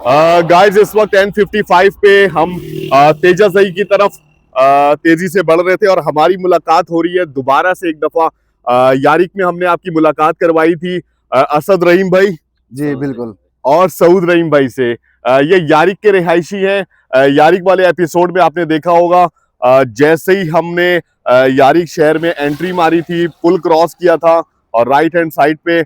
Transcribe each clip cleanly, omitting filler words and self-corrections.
Guys इस वक्त N55 पे हम तेजाजई की तरफ तेजी से बढ़ रहे थे और हमारी मुलाकात हो रही है दोबारा से एक दफा। यारिक में हमने आपकी मुलाकात करवाई थी असद रहीम भाई जी बिल्कुल और सऊद रहीम भाई से। ये यारिक के रिहायशी हैं। यारिक वाले एपिसोड में आपने देखा होगा जैसे ही हमने यारिक शहर में एंट्री मारी थी, पुल क्रॉस किया था और राइट हैंड साइड पे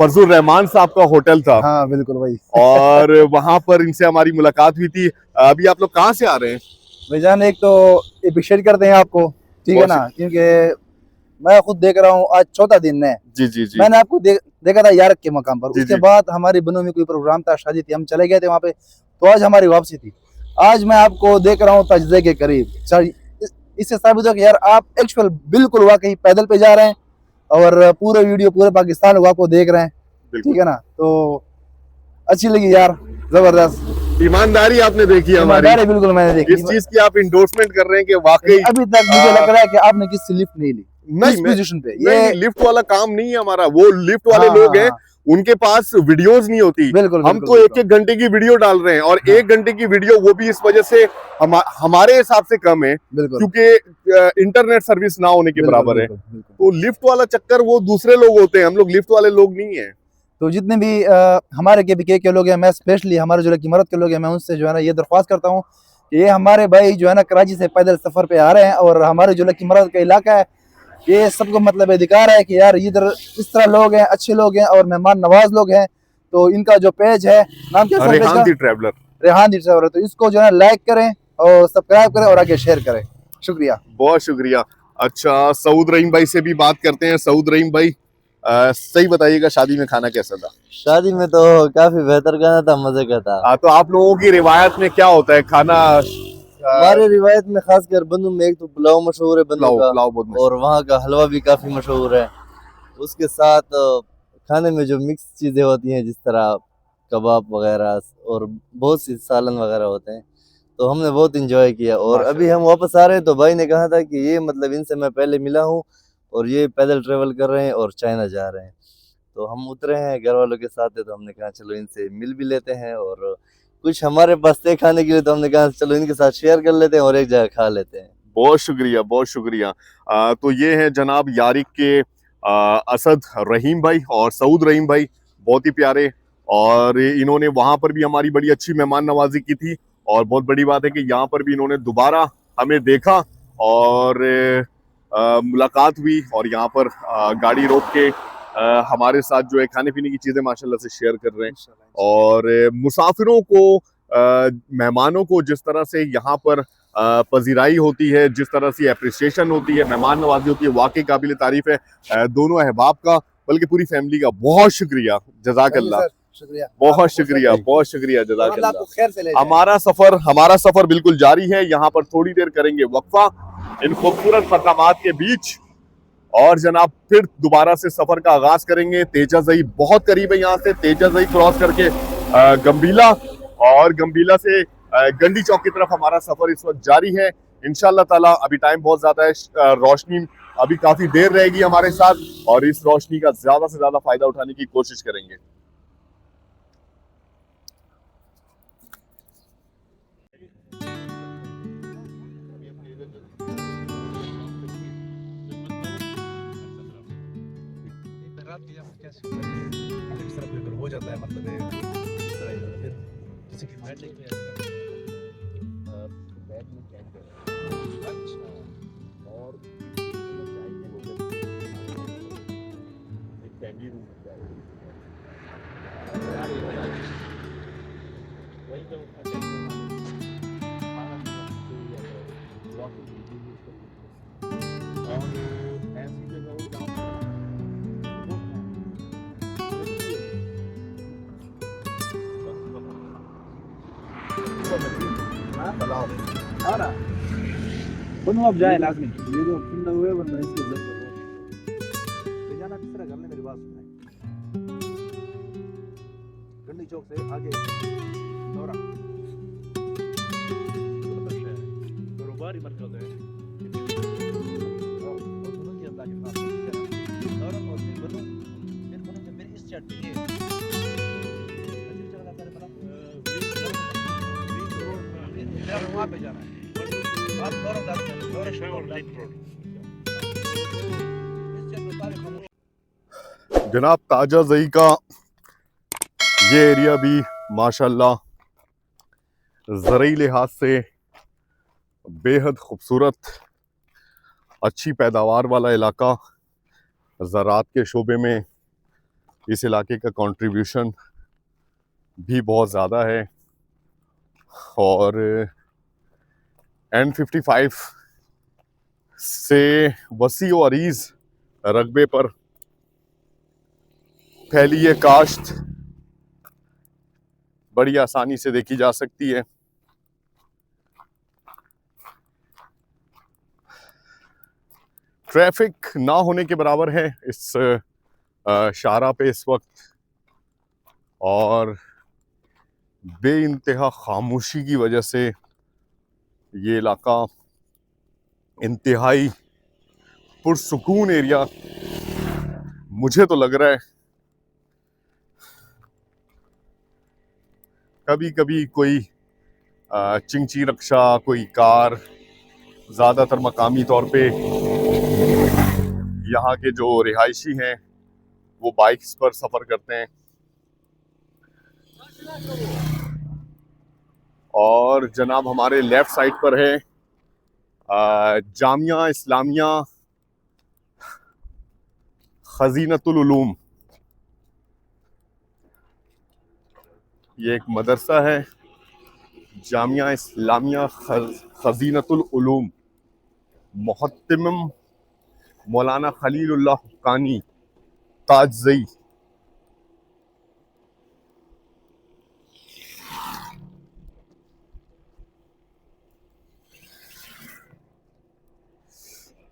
फजल रहमान साहब का होटल था। हाँ बिल्कुल भाई। और वहां पर इनसे हमारी मुलाकात हुई थी। अभी आप लोग कहाँ से आ रहे हैं? भाईजान एक तो अप्रिशिएट करते हैं आपको, ठीक है ना, क्योंकि मैं खुद देख रहा हूँ आज चौथा दिन है। जी जी जी मैंने आपको देखा था यारक के मकाम पर, जी उसके जी बाद हमारी बनों में कोई प्रोग्राम था, शादी थी, हम चले गए थे वहाँ पे, तो आज हमारी वापसी थी। आज मैं आपको देख रहा हूँ तजज़े के करीब। इससे साबित हो कि यार आप एक्चुअल बिल्कुल वाकई पैदल पे जा रहे हैं और पूरे वीडियो पूरे पाकिस्तान लोग आपको देख रहे हैं, ठीक है ना। तो अच्छी लगी यार, जबरदस्त ईमानदारी आपने देखी हमारी। ईमानदारी बिल्कुल मैंने देखी। इस चीज की आप इंडोर्समेंट कर रहे हैं कि वाकई अभी तक मुझे लग रहा है कि आपने किसी लिफ्ट नहीं ली नहीं इस पोजीशन पे। नहीं, लिफ्ट वाला काम नहीं है हमारा। वो लिफ्ट वाले हाँ, लोग हाँ, हैं, हाँ, उनके पास वीडियोस नहीं होती। बिल्कुल हम बिल्कुल तो एक एक घंटे की वीडियो डाल रहे हैं और हाँ, 1 घंटे की वीडियो वो भी इस वजह से हमारे हिसाब से कम है बिल्कुल क्योंकि इंटरनेट सर्विस ना होने के बिल्कुल बराबर है। बिल्कुल बिल्कुल। तो लिफ्ट वाला चक्कर वो दूसरे लोग होते हैं, हम लोग लिफ्ट वाले लोग नहीं है। तो जितने भी हमारे के लोग हैं, मैं स्पेशली हमारे जो किमरत के लोग हैं, मैं उनसे जो है ना ये दरख्वास्त करता हूँ कि ये हमारे भाई जो है ना कराची से पैदल सफर पे आ रहे हैं और हमारे जो किमरत का इलाका है, ये सबको मतलब अधिकार है कि यार इधर इस तरह लोग हैं, अच्छे लोग हैं और मेहमान नवाज लोग हैं। तो इनका जो पेज है, नाम क्या है रेहान दी ट्रैवलर, रेहान दी ट्रैवलर, तो इसको जो है ना लाइक करें और सब्सक्राइब करें और आगे शेयर करें। शुक्रिया, बहुत शुक्रिया। अच्छा, सऊद रहीम भाई से भी बात करते हैं। सऊद रहीम भाई सही बताइएगा, शादी में खाना कैसा था? शादी में तो काफी बेहतर खाना था, मजे का था। तो आप लोगों की रिवायत में क्या होता है खाना? हमारे रिवायत में खासकर बन्नू में एक तो पुलाव मशहूर है बन्नू का, पुलाव बहुत मशहूर और वहाँ का हलवा भी काफी मशहूर है। उसके साथ खाने में जो मिक्स चीजें होती हैं, जिस तरह कबाब वगैरह और बहुत सी सालन वगैरह होते हैं, तो हमने बहुत इंजॉय किया। और अभी हम वापस आ रहे हैं तो भाई ने कहा था कि ये मतलब इनसे मैं पहले मिला हूँ और ये पैदल ट्रेवल कर रहे हैं और चाइना जा रहे हैं। तो हम उतरे हैं घर वालों के साथ है, तो हमने कहा चलो इनसे मिल भी लेते हैं और कुछ हमारे पास थे खाने के लिए, तो हमने कहा चलो इनके साथ शेयर कर लेते हैं और एक जगह खा लेते हैं। बहुत शुक्रिया, बहुत शुक्रिया। तो ये है जनाब यारिक के असद रहीम भाई और सऊद रहीम भाई, बहुत ही प्यारे। और इन्होंने वहां पर भी हमारी बड़ी अच्छी मेहमान नवाजी की थी और बहुत बड़ी बात है कि यहाँ पर भी इन्होंने दोबारा हमें देखा और मुलाकात हुई और यहाँ पर गाड़ी रोक के हमारे साथ जो है खाने पीने की चीजें माशाल्लाह से शेयर कर रहे हैं। और मुसाफिरों को, मेहमानों को जिस तरह से यहाँ पर पजीराई होती है, जिस तरह से अप्रिसिएशन होती है, मेहमान नवाजी होती है, वाकई काबिल तारीफ है दोनों अहबाब का, बल्कि पूरी फैमिली का। बहुत शुक्रिया, जज़ाकल्लाह, शुक्रिया, बहुत शुक्रिया, बहुत शुक्रिया, अल्लाह आपको खैर से ले जाए। हमारा सफर बिल्कुल जारी है। यहाँ पर थोड़ी देर करेंगे वक्फा इन खूबसूरत मकामात के बीच और जनाब फिर दोबारा से सफर का आगाज करेंगे। तेजाजई बहुत करीब है यहाँ से। तेजाजई क्रॉस करके गंबीला और गंबीला से गंडी चौक की तरफ हमारा सफर इस वक्त जारी है। इंशाल्लाह ताला अभी टाइम बहुत ज्यादा है, रोशनी अभी काफी देर रहेगी हमारे साथ और इस रोशनी का ज्यादा से ज्यादा फायदा उठाने की कोशिश करेंगे। हो जाता है मतलब किसी की और फैमिली रूम अब जाए लाजमी, ये जो ठंडा हुए वरना इसकी जरूरत है। जाना किस तरह करने, मेरी बात सुने, गंडी चौक से आगे दौरा कारोबारी मरकज है और दोनों की अल्लाह के पास दौरा और फिर बनो, फिर इस चट पे ये चला कर बना वहाँ पे जाना है। आप गौरव दास का जनाब ताजा जई का ये एरिया भी माशाल्लाह ज़रूरी लिहाज से बेहद खूबसूरत, अच्छी पैदावार वाला इलाका। ज़राअत के शोबे में इस इलाके का कंट्रीब्यूशन भी बहुत ज़्यादा है और N55 से वसी व अरीज़ रकबे पर फैली ये काश्त बड़ी आसानी से देखी जा सकती है। ट्रैफिक ना होने के बराबर है इस शाहरा पे इस वक्त और बेइंतहा खामोशी की वजह से ये इलाका इंतहाई पुरसुकून एरिया मुझे तो लग रहा है। कभी कभी कोई चिंची रक्षा, कोई कार, ज़्यादातर मकामी तौर पे यहाँ के जो रिहायशी हैं वो बाइक्स पर सफ़र करते हैं और जनाब हमारे लेफ्ट साइड पर है जामिया इस्लामिया खजीनतुल उलूम। ये एक मदरसा है, जामिया इस्लामिया खजीनतुल उलूम, मुहत्तम मौलाना खलीलुल्लाह हुक्कानी ताजज़ई।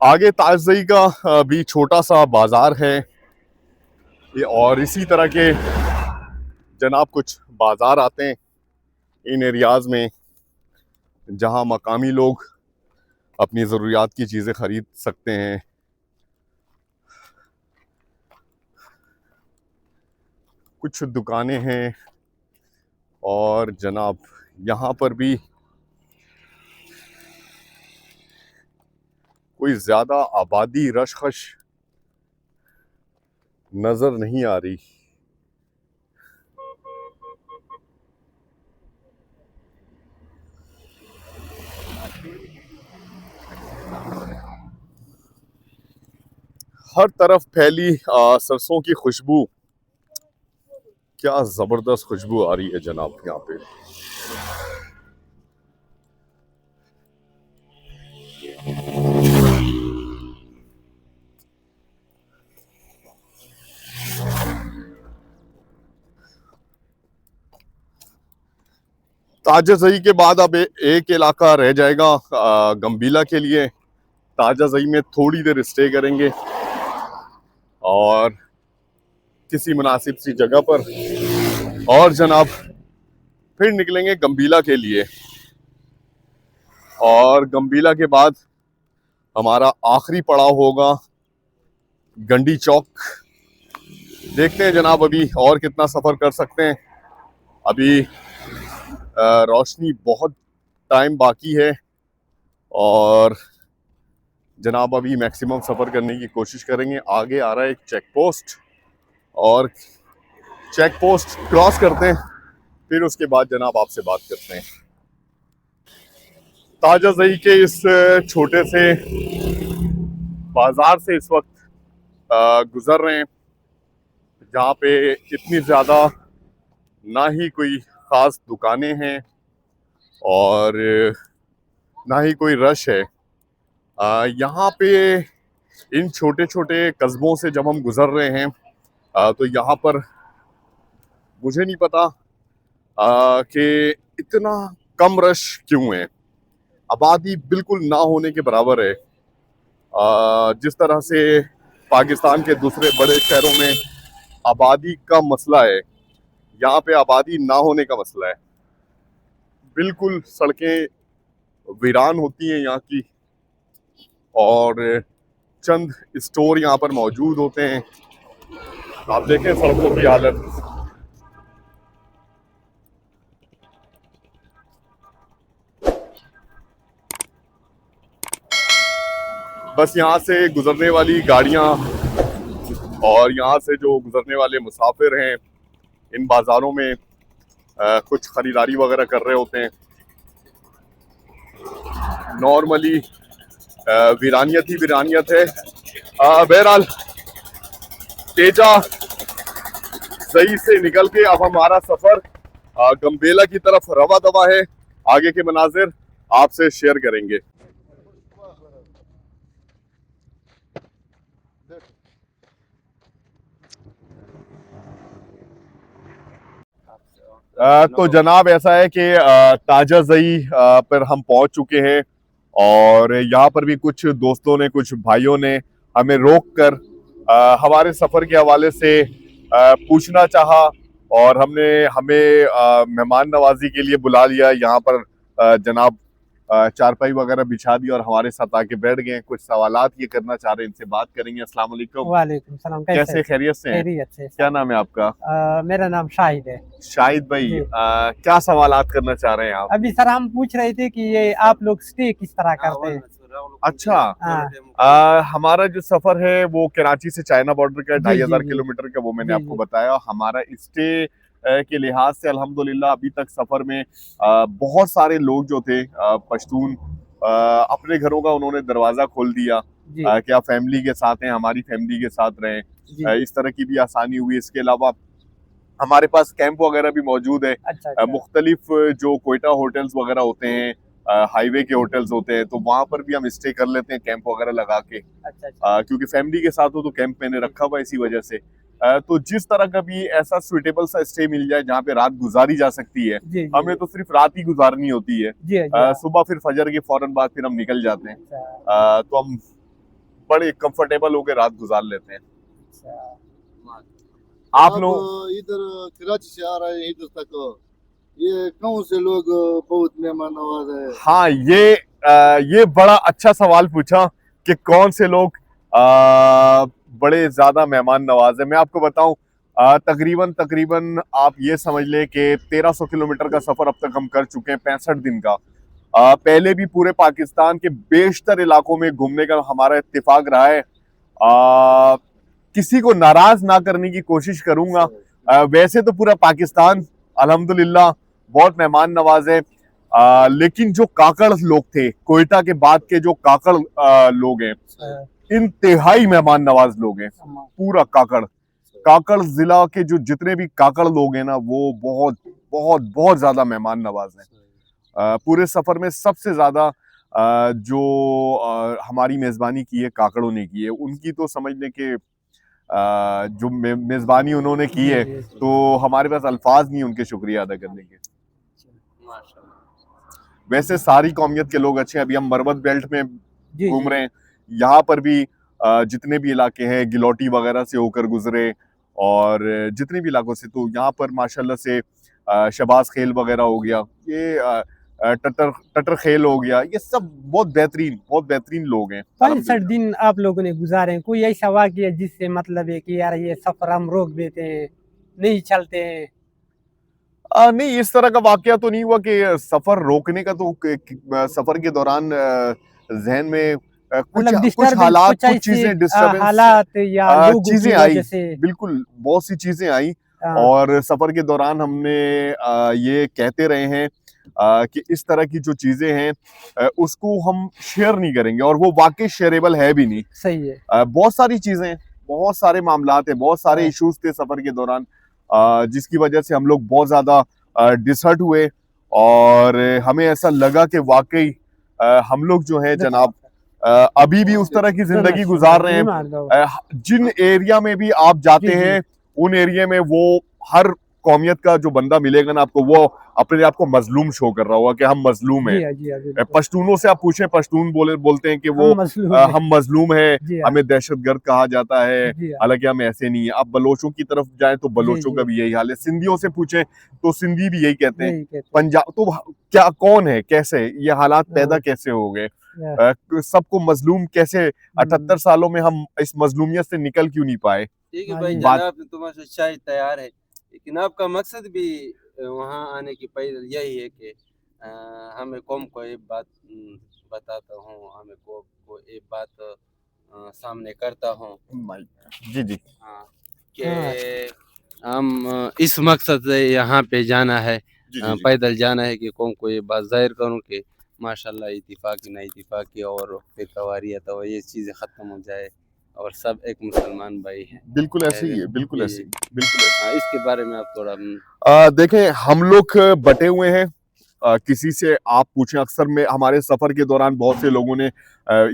आगे ताजज़ई का भी छोटा सा बाजार है ये और इसी तरह के जनाब कुछ बाजार आते हैं इन एरियाज़ में जहां मकामी लोग अपनी ज़रूरियात की चीज़ें ख़रीद सकते हैं। कुछ दुकानें हैं और जनाब यहाँ पर भी कोई ज़्यादा आबादी रशखश नज़र नहीं आ रही। हर तरफ फैली सरसों की खुशबू, क्या ज़बरदस्त खुशबू आ रही है जनाब यहाँ पे। ताजाज़ई के बाद अब एक इलाका रह जाएगा गंबीला के लिए। ताजाज़ई में थोड़ी देर स्टे करेंगे और किसी मुनासिब सी जगह पर और जनाब फिर निकलेंगे गंबीला के लिए और गंबीला के बाद हमारा आखिरी पड़ाव होगा गंडी चौक। देखते हैं जनाब अभी और कितना सफ़र कर सकते हैं। अभी रोशनी बहुत टाइम बाकी है और जनाब अभी मैक्सिमम सफ़र करने की कोशिश करेंगे। आगे आ रहा है एक चेक पोस्ट और चेक पोस्ट क्रॉस करते हैं फिर उसके बाद जनाब आपसे बात करते हैं। ताजाज़ई के इस छोटे से बाज़ार से इस वक्त गुज़र रहे हैं जहाँ पे इतनी ज़्यादा ना ही कोई ख़ास दुकानें हैं और ना ही कोई रश है। यहाँ पे इन छोटे छोटे कस्बों से जब हम गुज़र रहे हैं तो यहाँ पर मुझे नहीं पता कि इतना कम रश क्यों है। आबादी बिल्कुल ना होने के बराबर है। जिस तरह से पाकिस्तान के दूसरे बड़े शहरों में आबादी का मसला है, यहाँ पे आबादी ना होने का मसला है। बिल्कुल सड़कें वीरान होती हैं यहाँ की और चंद स्टोर यहाँ पर मौजूद होते हैं। आप देखें सड़कों की हालत। बस यहाँ से गुजरने वाली गाड़ियाँ और यहाँ से जो गुजरने वाले मुसाफिर हैं इन बाज़ारों में कुछ ख़रीदारी वगैरह कर रहे होते हैं। नॉर्मली वीरानियत ही वीरानियत है। बहरहाल तेजा सही से निकल के अब हमारा सफ़र गम्बेला की तरफ रवा दवा है। आगे के मनाजिर आपसे शेयर करेंगे। तो जनाब ऐसा है कि ताजा जई पर हम पहुंच चुके हैं और यहाँ पर भी कुछ दोस्तों ने कुछ भाइयों ने हमें रोक कर हमारे सफ़र के हवाले से पूछना चाहा और हमें मेहमान नवाजी के लिए बुला लिया। यहाँ पर जनाब चारपाई वगैरह बिछा दी और हमारे साथ आके बैठ गए। कुछ सवालात ये करना चाह रहे हैं, इनसे बात करेंगे। अस्सलाम वालेकुम। वालेकुम सलाम। कैसे खैरियत से हैं? खैरियत से। क्या नाम है आपका? मेरा नाम शाहिद है। शाहिद भाई, जी। क्या सवालात करना चाह रहे हैं आप? अभी सर हम पूछ रहे थे कि ये आप लोग स्टे किस तरह करते हैं? अच्छा, हाँ। हमारा जो सफर है वो कराची से चाइना बॉर्डर का जी, 2500 जी, किलोमीटर का, वो मैंने जी, आपको जी। बताया। हमारा स्टे के लिहाज से अल्हम्दुलिल्लाह अभी तक सफर में बहुत सारे लोग जो थे पश्तून अपने घरों का उन्होंने दरवाजा खोल दिया जी कि आप फैमिली के साथ हैं, हमारी फैमिली के साथ रहें। जी। इस तरह की भी आसानी हुई। इसके अलावा हमारे पास कैंप वगैरह भी मौजूद है। अच्छा अच्छा। मुख्तलिफ जो कोयटा होटल्स वगैरह होते हैं, हाईवे के होटल्स होते हैं, तो वहाँ पर भी हम स्टे कर लेते हैं कैंप वगैरह लगा के। अच्छा अच्छा। क्योंकि फैमिली के साथ हो तो कैंप मैंने रखा हुआ है इसी वजह से। तो जिस तरह का भी ऐसा सुइटेबल सा स्टे मिल जाए जहाँ पे रात गुजारी जा सकती है, जी जी। हमें तो सिर्फ रात ही गुजारनी होती है। जी जी। सुबह फिर फजर के फौरन बाद फिर हम निकल जाते हैं। अच्छा तो हम बड़े कंफर्टेबल होकर रात गुजार लेते हैं। अच्छा। आप अब लोग इधर कराची से आ रहे हैं इधर तक, ये कौन से लोग बहुत मेहमान नवाज है? हाँ, ये बड़ा अच्छा सवाल पूछा कि कौन से लोग बड़े ज्यादा मेहमान नवाज है। मैं आपको बताऊं, तकरीबन तकरीबन आप ये समझ लें कि 1300 किलोमीटर का सफर अब तक हम कर चुके हैं, 65 दिन का। पहले भी पूरे पाकिस्तान के बेशतर इलाकों में घूमने का हमारा इत्तेफाक रहा है। किसी को नाराज ना करने की कोशिश करूंगा। वैसे तो पूरा पाकिस्तान अल्हम्दुलिल्लाह बहुत मेहमान नवाज है, लेकिन जो काकड़ लोग थे, कोयटा के बाद के जो काकड़ लोग हैं, इंतहाई मेहमान नवाज लोग हैं। पूरा काकड़ जिला के जो जितने भी काकड़ लोग हैं ना, वो बहुत बहुत बहुत ज्यादा मेहमान नवाज हैं। पूरे सफर में सबसे ज्यादा जो हमारी मेजबानी की है काकड़ों ने की है। उनकी तो समझ लें कि जो मेजबानी उन्होंने की है, तो हमारे पास अल्फाज नहीं उनके शुक्रिया अदा करने के। वैसे सारी कौमियत के लोग अच्छे हैं। अभी हम मरवत बेल्ट में जी घूम जी। रहे हैं। यहाँ पर भी जितने भी इलाके हैं, गिलोटी वगैरह से होकर गुजरे और जितने भी इलाकों से, तो यहाँ पर माशाल्लाह से शबाज खेल वगैरह हो गया, ये टटर खेल हो गया, ये सब बहुत बेहतरीन लोग हैं। 65 दिन आप लोगों ने गुजारे हैं, कोई ऐसा वाकया जिससे मतलब है कि यार ये सफर हम रोक देते हैं, नहीं चलते हैं? नहीं, इस तरह का वाकया तो नहीं हुआ कि सफर रोकने का। तो सफर के दौरान जहन में कुछ मतलब कुछ डिस्टर्ब हालात, कुछ कुछ ऐसे चीजें डिस्टर्बेंस, हालात या लोगों चीजें की आई, वजह से? बिल्कुल बहुत सी चीजें आई। हाँ। और सफर के दौरान हमने ये कहते रहे हैं कि इस तरह की जो चीजें हैं उसको हम शेयर नहीं करेंगे, और वो वाकई शेयरेबल है भी नहीं। सही है। बहुत सारी चीजें, बहुत सारे मामलात हैं, बहुत सारे हाँ। इश्यूज थे सफर के दौरान, जिसकी वजह से हम लोग बहुत ज्यादा डिसहर्ट हुए और हमें ऐसा लगा कि वाकई हम लोग जो है जनाब अभी भी उस तरह की जिंदगी गुजार रहे हैं। जिन एरिया में भी आप जाते जी, जी। हैं, उन एरिया में वो हर कौमियत का जो बंदा मिलेगा ना आपको, वो अपने आप को मजलूम शो कर रहा होगा कि हम मजलूम जी हैं। हाँ, जी हाँ, बिल्कुल। पश्तूनों से आप पूछें, पश्तून बोलते हैं कि वो हम मजलूम हैं। हम मजलूम हैं, जी हाँ। हमें दहशतगर्द कहा जाता है। जी हाँ। हालांकि हम ऐसे नहीं है। आप बलोचों की तरफ जाएं तो बलोचों जी, का जी। भी यही हाल है। सिंधियों से पूछें तो सिंधी भी यही कहते हैं। यही कहते हैं। पंजाब तो क्या, कौन है, कैसे ये हालात पैदा हाँ। कैसे हो गए? या। सबको मजलूम कैसे, 78 सालों में हम इस मजलूमियत से निकल क्यों नहीं पाए? ठीक है हाँ भाई, जी। बात- जनाब तुम्हारा शायद तैयार है, लेकिन आपका मकसद भी वहाँ आने की पैदल यही है कि हमें कौम को एक बात बताता हूँ, हमें को एक बात सामने करता हूँ। जी जी हाँ, कि हम इस मकसद से यहाँ पे जाना है, जी जी जी पैदल जाना है कि कौम को ये बात जाहिर करूँ कि माशाल्लाह इत्तिफाकी ना इत्तिफाकी और फिरकावारियत और ये चीज़ें ख़त्म हो जाए और सब एक मुसलमान भाई हैं। बिल्कुल ऐसे ही है, बिल्कुल ऐसे ही, बिल्कुल ऐसे हाँ, इसके बारे में आप थोड़ा देखें, हम लोग बटे हुए हैं। किसी से आप पूछें, अक्सर में हमारे सफर के दौरान बहुत से लोगों ने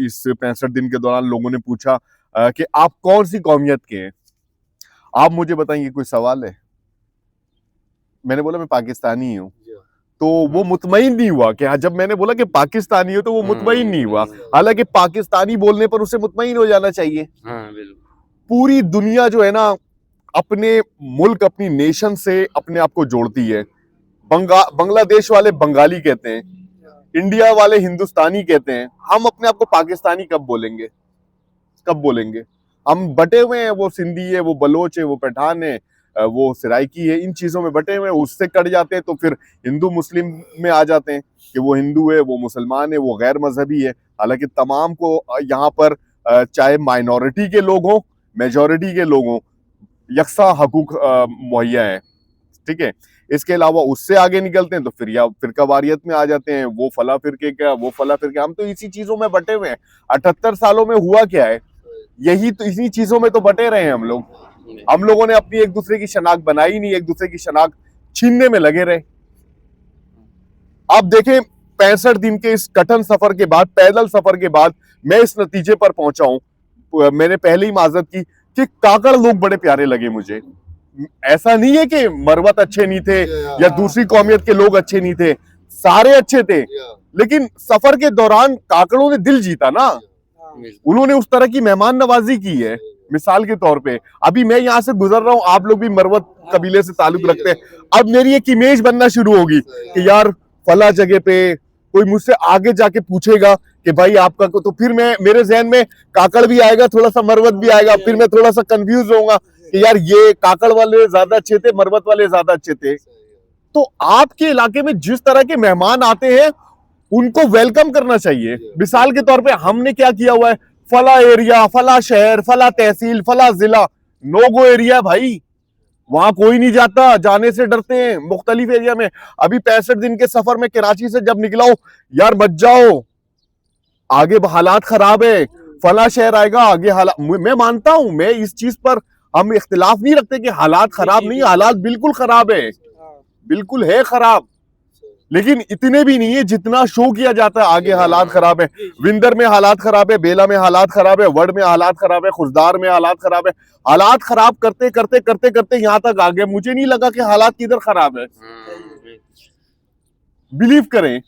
इस 65 दिन के दौरान लोगों ने पूछा कि आप कौन सी कौमियत के हैं, आप मुझे बताएंगे, कोई सवाल है? मैंने बोला मैं पाकिस्तानी हूँ, तो वो मुतमईन नहीं हुआ कि हाँ, जब मैंने बोला कि पाकिस्तानी हो तो वो मुतमईन नहीं हुआ। हालांकि पाकिस्तानी बोलने पर उसे मुतमईन हो जाना चाहिए। हाँ बिल्कुल। पूरी दुनिया जो है ना, अपने मुल्क, अपनी नेशन से अपने आप को जोड़ती है। बांग्लादेश वाले बंगाली कहते हैं, इंडिया वाले हिंदुस्तानी कहते हैं। हम अपने आप को पाकिस्तानी कब बोलेंगे? कब बोलेंगे? हम बटे हुए हैं, वो सिंधी है, वो बलोच है, वो पठान है, वो सराइकी है, इन चीजों में बटे हुए हैं। उससे कट जाते हैं तो फिर हिंदू मुस्लिम में आ जाते हैं कि वो हिंदू है, वो मुसलमान है, वो गैर मजहबी है। हालांकि तमाम को यहाँ पर चाहे माइनॉरिटी के लोग हों, मेजॉरिटी के लोग हों, यकसा हकूक मुहैया है। ठीक है, इसके अलावा उससे आगे निकलते हैं तो फिर या फिरका वारियत में आ जाते हैं, वो फला फिरके क्या, वो फला फिरके। हम तो इसी चीजों में बटे हुए हैं। 78 सालों में हुआ क्या है? यही तो, इसी चीजों में तो बटे रहे हैं हम लोग। हम लोगों ने अपनी एक दूसरे की शनाख्त बनाई नहीं, एक दूसरे की शनाख्त छीनने में लगे रहे। आप देखें, 65 दिन के इस कठिन सफर के बाद, पैदल सफर के बाद, मैं इस नतीजे पर पहुंचा हूं। मैंने पहले ही माजरत की कि काकड़ लोग बड़े प्यारे लगे मुझे। ऐसा नहीं है कि मरवत अच्छे नहीं थे या दूसरी कौमियत के लोग अच्छे नहीं थे, सारे अच्छे थे। लेकिन सफर के दौरान काकड़ों ने दिल जीता ना, उन्होंने उस तरह की मेहमान नवाजी की है। मिसाल के तौर पे अभी मैं यहाँ से गुजर रहा हूँ, आप लोग भी मरवत कबीले से ताल्लुक रखते हैं, अब मेरी एक इमेज बनना शुरू होगी कि यार फला जगह पे कोई मुझसे आगे जाके पूछेगा कि भाई आपका को, तो फिर मैं, मेरे जहन में काकड़ भी आएगा, थोड़ा सा मरवत भी आएगा, फिर मैं थोड़ा सा कंफ्यूज होऊंगा कि यार ये काकड़ वाले ज्यादा अच्छे थे, मरवत वाले ज्यादा अच्छे थे। तो आपके इलाके में जिस तरह के मेहमान आते हैं उनको वेलकम करना चाहिए। मिसाल के तौर पे हमने क्या किया हुआ है, फला एरिया, फला शहर, फला तहसील, फला जिला नो गो एरिया भाई, वहां कोई नहीं जाता, जाने से डरते हैं मुख्तलिफ एरिया में। अभी 65 दिन के सफर में कराची से जब निकला हूं, यार बच जाओ, आगे हालात खराब है, फला शहर आएगा, आगे हालात, मैं मानता हूं, मैं इस चीज पर हम इख्तिलाफ नहीं रखते कि हालात खराब नहीं, हालात बिल्कुल खराब है, बिल्कुल है खराब, लेकिन इतने भी नहीं है जितना शो किया जाता है। आगे हालात खराब है, विंदर में हालात खराब है, बेला में हालात खराब है, वड में हालात खराब है, खुशदार में हालात खराब है। हालात खराब करते करते करते करते यहां तक आ गए, मुझे नहीं लगा कि हालात किधर खराब है। बिलीव करें,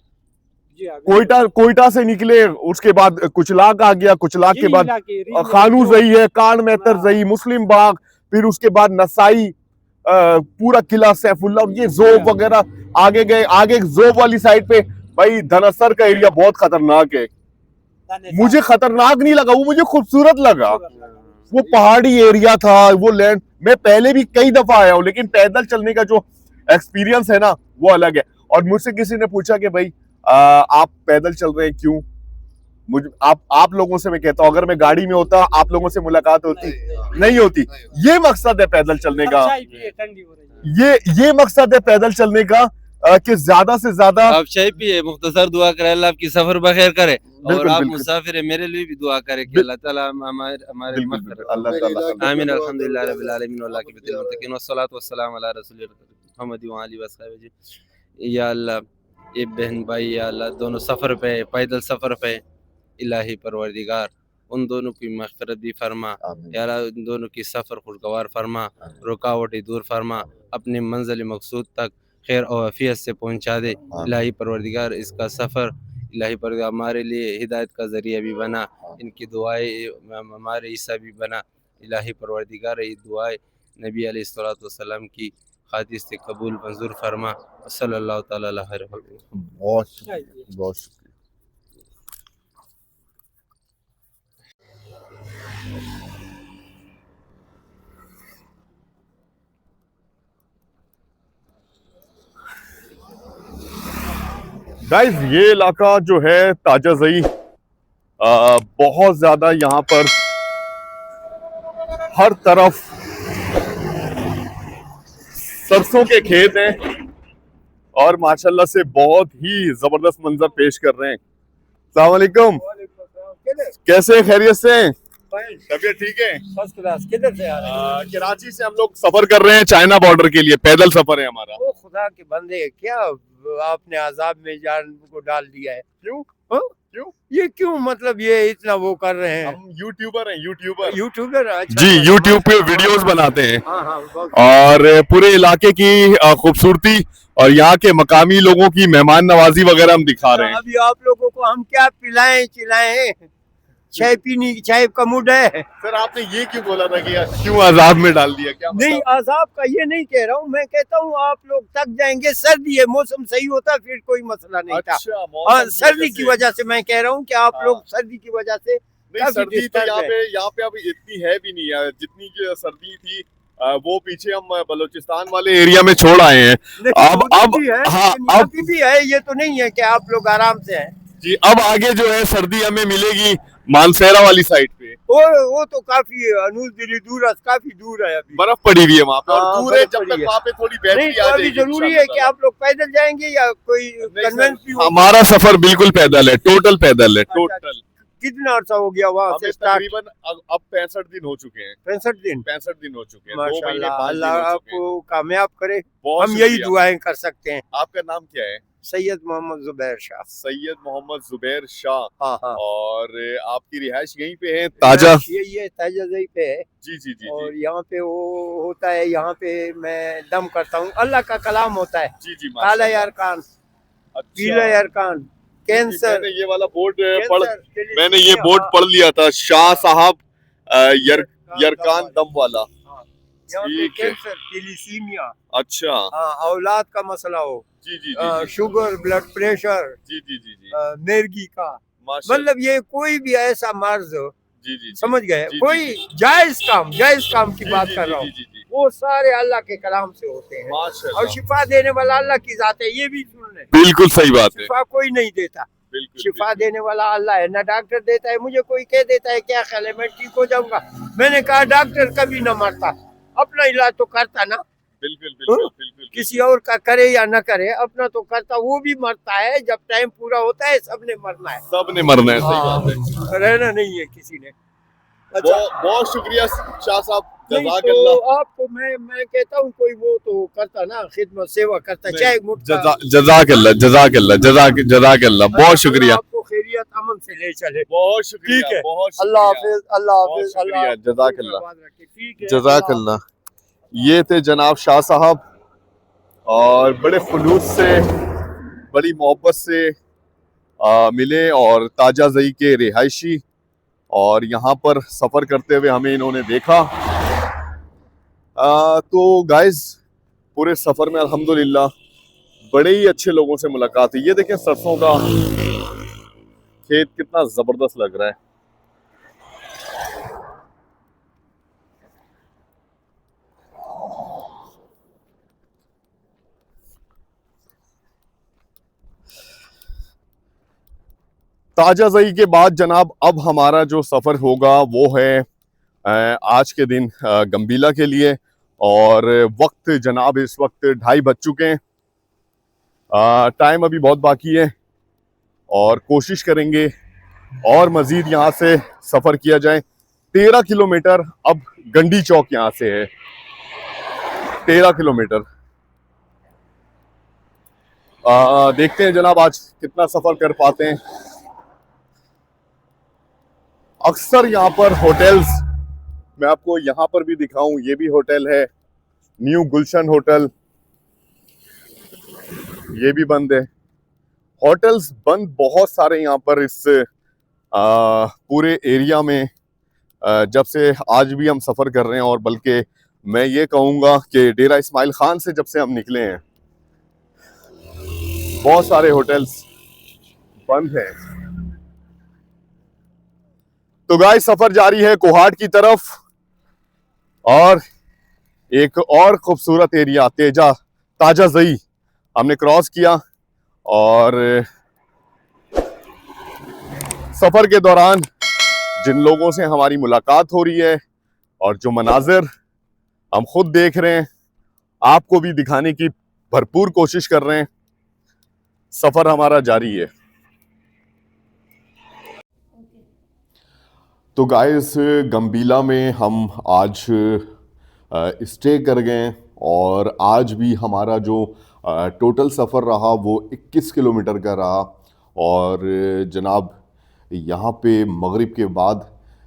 कोयटा से निकले, उसके बाद कुचलाक आ गया, कुचलाक के बाद खानू जई है, कान मेहतर जई, मुस्लिम बाग, फिर उसके बाद नसाई, पूरा किला सैफुल्ला, ये जोब वगैरह आगे गए। आगे जोब वाली साइड पे भाई धनासर का एरिया बहुत खतरनाक है। मुझे खतरनाक नहीं लगा, वो मुझे खूबसूरत लगा। वो पहाड़ी एरिया था, वो लैंड, मैं पहले भी कई दफा आया हूं, लेकिन पैदल चलने का जो एक्सपीरियंस है ना वो अलग है। और मुझसे किसी ने पूछा कि भाई आप पैदल चल रहे हैं क्यों? मुझे आप लोगों से मैं कहता हूं, अगर मैं गाड़ी में होता, आप लोगों से मुलाकात होती नहीं होती। ये मकसद है पैदल चलने का, ये मकसद है पैदल चलने का कि ज्यादा से ज्यादा आप चाय पिए, मुख्तसर दुआ करे, अल्लाह आपकी सफर बखैर करे। और बिल्कुल, आप बिल्कुल। मुसाफिर है, मेरे लिए भी दुआ करे कि अल्लाह ताला हमारे बिल्कुल, बिल्कुल, अल्लाह ताला। आमीन अल्हम्दुलिल्लाह रब्बिल आलमीन वल आकिबतुल मुत्तकीन वस्सलातु वस्सलामु अला रसूलिल मुहम्मद व आलिहि वसहबिहि। या अल्लाह, ये बहन भाई या अल्लाह दोनों सफर पे, पैदल सफर पे, इलाही परवरदिगार उन दोनों की मग़फ़िरत भी फरमा। या अल्लाह उन दोनों की सफ़र खुशगवार फरमा, रुकावटें दूर फरमा, अपने मंज़िल मक़सूद तक खैर और आफ़ियत से पहुँचा दे। इलाही परवरदिगार इसका सफ़र इलाही परवरदिगार हमारे लिए हिदायत का ज़रिया भी बना, इनकी दुआएं हमारे हिस्सा भी बना। इलाही परवरदिगार ये दुआएं नबी अलैहिस्सलातु वस्सलाम की खातिर से कबूल मंजूर फरमा। सल्लल्लाहु तआला अलैहि वसल्लम। बहुत शुक्रिया। गाइस ये इलाका जो है ताजाज़ई, बहुत ज्यादा यहाँ पर हर तरफ सरसों के खेत हैं और माशाल्लाह से बहुत ही जबरदस्त मंजर पेश कर रहे हैं। अस्सलाम वालेकुम, कैसे, खैरियत से हैं? तबीयत ठीक है? First class. किधर से आ रहे हैं? कराची से हम लोग सफर कर रहे हैं चाइना बॉर्डर के लिए, पैदल सफर है हमारा। ओ खुदा के बंदे, क्या आपने अजाब में जान को डाल दिया है? क्यों? हाँ? क्यों? ये क्यों, मतलब ये इतना वो कर रहे हैं? हम यूट्यूबर हैं, यूट्यूबर। यूट्यूबर? अच्छा, जी, अच्छा। यूट्यूब पे वीडियोस बनाते हैं हाँ हाँ, बहुत- और पूरे इलाके की खूबसूरती और यहाँ के मकामी लोगों की मेहमान नवाजी वगैरह हम दिखा रहे हैं। अभी आप लोगों को हम क्या पिलाएं चिलाएं? चाय पीनी, चाय का मूड है? सर आपने ये क्यों बोला था कि क्यों अजाब में डाल दिया, क्या नहीं, मतलब? अजाब का ये नहीं कह रहा हूँ, मैं कहता हूँ आप लोग थक जाएंगे। सर्दी है, मौसम सही होता फिर कोई मसला नहीं था। अच्छा, मौसम हाँ, की सर्दी वजह की से। वजह से मैं कह रहा हूँ कि आप हाँ। लोग सर्दी की वजह से नहीं, काफी सर्दी तो disturb यहाँ पे अभी इतनी है भी नहीं है जितनी की सर्दी थी। वो पीछे हम बलूचिस्तान वाले एरिया में छोड़ आए हैं। नहीं, अब उधर भी है, हाँ, लेकिन अब अभी भी है, ये तो नहीं है कि आप लोग आराम से हैं। जी, अब आगे जो है सर्दी हमें मिलेगी मानसेरा वाली साइड पे। वो तो काफी अनूज दिली दूर है, काफी दूर है अभी। बर्फ पड़ी हुई है वहाँ पे और हाँ, दूर है, बर्फ जब पड़ी तक है। वहाँ पे थोड़ी नहीं, बैटरी तो आ अभी जाएगी जरूरी है कि आप लोग पैदल जाएंगे या कोई कन्वेंस भी हो? हमारा सफर बिल्कुल पैदल है, टोटल पैदल है, अच्छा, टोटल। कितना अर्सा हो गया वहाँ से हमें स्टार्ट? तकरीबन अब 65 दिन हो चुके हैं। 65 दिन। 65 दिन हो चुके हैं, 2 महीने माशाल्लाह, 5 दिन अल्लाह हो चुके हैं। आपको कामयाब करे। बहुत हम यही शुक्रिया। दुआएं कर सकते हैं। आपका नाम क्या है? सैयद मोहम्मद जुबैर शाह। सैयद मोहम्मद जुबैर शाह। हाँ हाँ, और आपकी रिहाइश यहीं पे है ताजा? यही है, ताजाज़ई पे है। जी जी जी और जी यहाँ पे वो होता है, यहाँ पे मैं दम करता हूँ, अल्लाह का कलाम होता है। जी जी, काला माशाल्लाह। यार कान, अच्छा। पीला यार कान, कैंसर। मैंने ये वाला बोर्ड कैंसर, मैंने ये हाँ, बोर्ड पढ़ लिया था, शाह साहब यरकान दम वाला। हाँ, यहाँ पे ठीक है। कैंसर, टेलीसीमिया, अच्छा। हाँ, औलाद का मसला हो, जी जी जी जी शुगर, ब्लड प्रेशर, जी जी जी जी नेरगी का, माशाल्लाह। मतलब ये कोई भी ऐसा मर्ज, जी जी जी समझ गए? जी, कोई जी, जायज काम की जी, बात जी, कर जी, रहा जी, हूँ, जी, जी, वो सारे अल्लाह के कलाम से होते हैं। माशाल्लाह। और शिफा देने वाला अल्लाह की जात है, ये भी सुन ले। बिल्कुल सही बात है, शिफा कोई नहीं देता, बिल्कुल शिफा बिल्कुल। देने वाला अल्लाह है। ना डॉक्टर देता है, मुझे कोई कह देता है क्या ख्याल है मैं ठीक हो जाऊंगा, मैंने कहा डॉक्टर कभी ना मरता, अपना इलाज तो करता ना, बिल्कुल बिल्कुल बिल्कुल। किसी और का करे या ना करे, अपना तो करता। वो भी मरता है जब टाइम पूरा होता है, सबने मरना है, सबने मरना है, सही बात है। रहना नहीं है किसी ने। बहुत शुक्रिया शाह साहब, नहीं, जज़ाकल्लाह। तो आपको मैं कहता हूँ कोई वो तो करता ना, खिदमत सेवा करता, चाहे मुट्ठा। जज़ाकल्लाह जज़ाकल्लाह जज़ाकल्लाह, बहुत शुक्रिया, आपको खैरियत अमन से ले चले। बहुत शुक्रिया, ठीक है। बहुत अल्लाह शुक्रिया, हाफिज, अल्लाह बहुत हाफिज, शुक्रिया, अल्लाह जज़ाकल्लाह ठीक है, जज़ाकल्लाह। ये थे जनाब शाह साहब और बड़े खुलूस से, बड़ी मोहब्बत से मिले और ताजाज़ई के रिहायशी, और यहाँ पर सफ़र करते हुए हमें इन्होंने देखा। तो गाइस पूरे सफ़र में अल्हम्दुलिल्लाह बड़े ही अच्छे लोगों से मुलाकात हुई। ये देखें सरसों का खेत कितना ज़बरदस्त लग रहा है। ताजाज़ई के बाद जनाब अब हमारा जो सफ़र होगा वो है आज के दिन गंबीला के लिए, और वक्त जनाब इस वक्त 2:30 बज चुके हैं। टाइम अभी बहुत बाकी है और कोशिश करेंगे और मज़ीद यहाँ से सफ़र किया जाए। 13 किलोमीटर अब गंडी चौक यहाँ से है, 13 किलोमीटर। देखते हैं जनाब आज कितना सफ़र कर पाते हैं। अक्सर यहाँ पर होटल्स, मैं आपको यहाँ पर भी दिखाऊं, ये भी होटल है न्यू गुलशन होटल, ये भी बंद है। होटल्स बंद बहुत सारे यहाँ पर इस पूरे एरिया में जब से आज भी हम सफ़र कर रहे हैं, और बल्कि मैं ये कहूँगा कि डेरा इस्माइल खान से जब से हम निकले हैं बहुत सारे होटल्स बंद हैं। तो गाइस सफर जारी है कोहाट की तरफ, और एक और खूबसूरत एरिया ताजाज़ई हमने क्रॉस किया, और सफर के दौरान जिन लोगों से हमारी मुलाकात हो रही है और जो मनाजिर हम खुद देख रहे हैं, आपको भी दिखाने की भरपूर कोशिश कर रहे हैं। सफर हमारा जारी है। तो गाइस, गंबीला में हम आज स्टे कर गए और आज भी हमारा जो टोटल सफ़र रहा वो 21 किलोमीटर का रहा। और जनाब, यहाँ पे मगरिब के बाद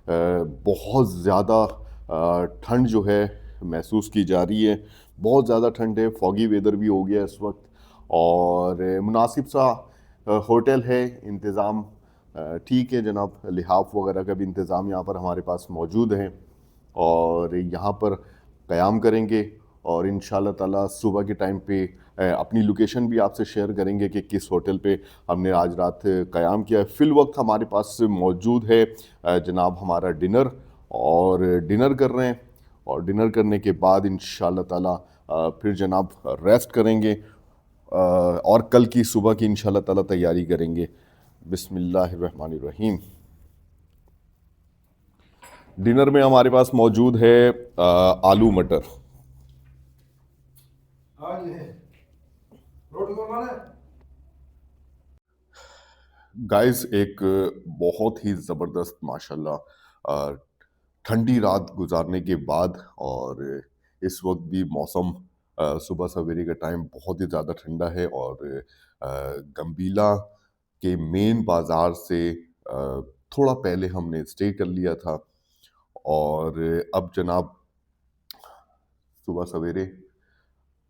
बहुत ज़्यादा ठंड जो है महसूस की जा रही है। बहुत ज़्यादा ठंड है, फॉगी वेदर भी हो गया इस वक्त, और मुनासिब सा होटल है, इंतज़ाम ठीक है जनाब। लिहाफ वगैरह का भी इंतज़ाम यहाँ पर हमारे पास मौजूद है और यहाँ पर क़याम करेंगे। और इंशाल्लाह ताला सुबह के टाइम पे अपनी लोकेशन भी आपसे शेयर करेंगे कि किस होटल पे हमने आज रात क़याम किया। फ़िल वक्त हमारे पास मौजूद है जनाब हमारा डिनर, और डिनर कर रहे हैं। और डिनर करने के बाद इंशाल्लाह ताला फिर जनाब रेस्ट करेंगे और कल की सुबह की इंशाल्लाह ताला तैयारी करेंगे। बिस्मिल्लाहिर्रहमानिर्रहीम। डिनर में हमारे पास मौजूद है आलू मटर। गाइस, एक बहुत ही ज़बरदस्त माशाल्लाह ठंडी रात गुजारने के बाद, और इस वक्त भी मौसम सुबह सवेरे का टाइम बहुत ही ज़्यादा ठंडा है। और गंबीला के मेन बाज़ार से थोड़ा पहले हमने स्टे कर लिया था। और अब जनाब सुबह सवेरे